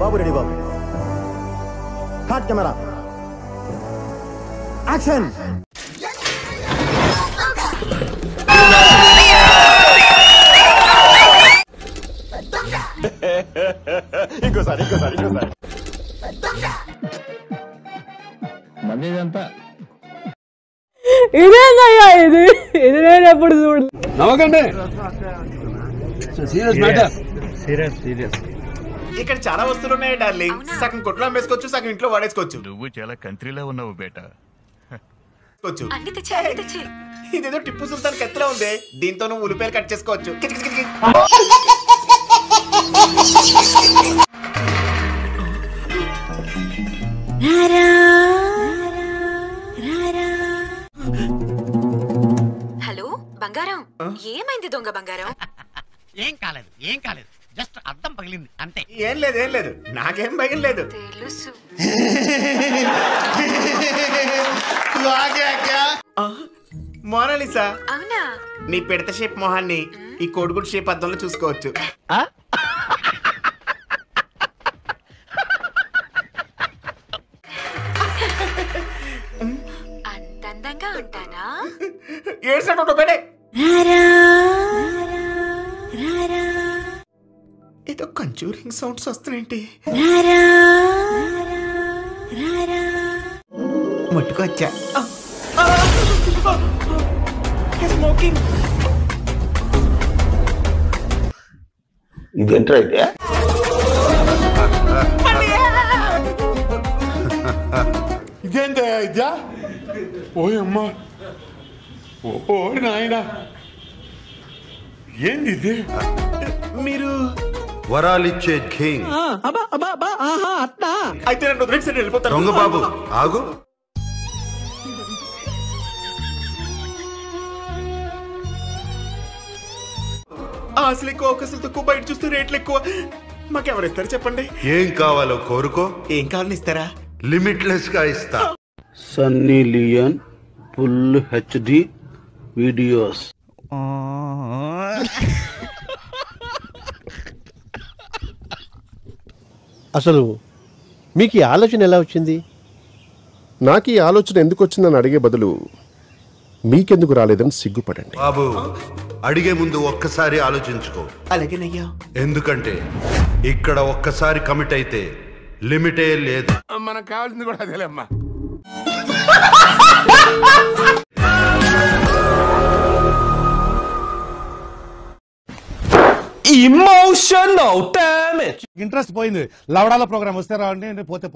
బాబు ready బాబు. Cut camera action. ఇంకోసారి మందేదంతా ఇదేందయ్యా ఇది నేను ఎప్పుడు చూడు. నవ్వకండి. Serious matter. సీరియస్. ఇక్కడ చాలా వస్తువులు ఉన్నాయి డార్లింగ్. సగం కొట్లో అమ్మేసుకోవచ్చు, సగం ఇంట్లో వాడేసుకోవచ్చు. నువ్వు చాలా కంట్రీలో ఉన్నావు బేటా. ఇదేదో టిప్పు సుల్తాన్ కత్తిలో ఉంది. దీంతో నువ్వు ఉల్లిపాయలు కట్ చేసుకోవచ్చు. హలో బంగారం, ఏమైంది దొంగ బంగారం? ఏం కాలేదు జస్ట్ అద్దం పగిలింది అంతే. ఏం లేదు నాకేం భయం లేదు. తెలుసు. మోనాలిసా, అవునా? నీ పిడత షేప్ మొహాన్ని ఈ కోడిగుడ్ షేప్ అద్దంలో చూసుకోవచ్చు. అంత అందంగా ఉంటానా? ఏడ్చినట్టు బేడే. ఏదో కంచూరింగ్ సౌండ్స్ వస్తున్నాయండి. ముట్టుకొచ్చా. స్మోకింగ్. ఇదేంట్రా అయితే? ఇదేంటా ఇదా? ఓయమ్మా, ఓ నాయన, ఏంది ఇది? మీరు వరాలిచ్చే కింగ్. అయితే నన్ను వదిలేసి వెళ్ళిపోతాను. దొంగ బాబు ఆగు. అసలు ఎక్కువ అవకాశాలు తక్కువ, బయట చూస్తే రేట్లు ఎక్కువ. మాకెవరిస్తారు చెప్పండి? ఏం కావాలో కోరుకో. ఏం కావాలని ఇస్తారా? లిమిట్లెస్ గా ఇస్తా. Sunny Leone full HD videos. అసలు మీకు ఈ ఆలోచన ఎలా వచ్చింది? నాకు ఈ ఆలోచన ఎందుకు వచ్చిందని అడిగే బదులు మీకెందుకు రాలేదని సిగ్గుపడండి. బాబు, అడిగే ముందు ఒక్కసారి ఆలోచించుకో. అలాగేనయ్యా. ఎందుకంటే ఇక్కడ ఒక్కసారి కమిట్ అయితే లిమిటే లేదు. మనకు కావాల్సింది కూడా అదేలేమ్మా. Emotional damage. ఇంట్రెస్ట్ పోయింది. లవడాల ప్రోగ్రామ్ వస్తే రావండి, పోతే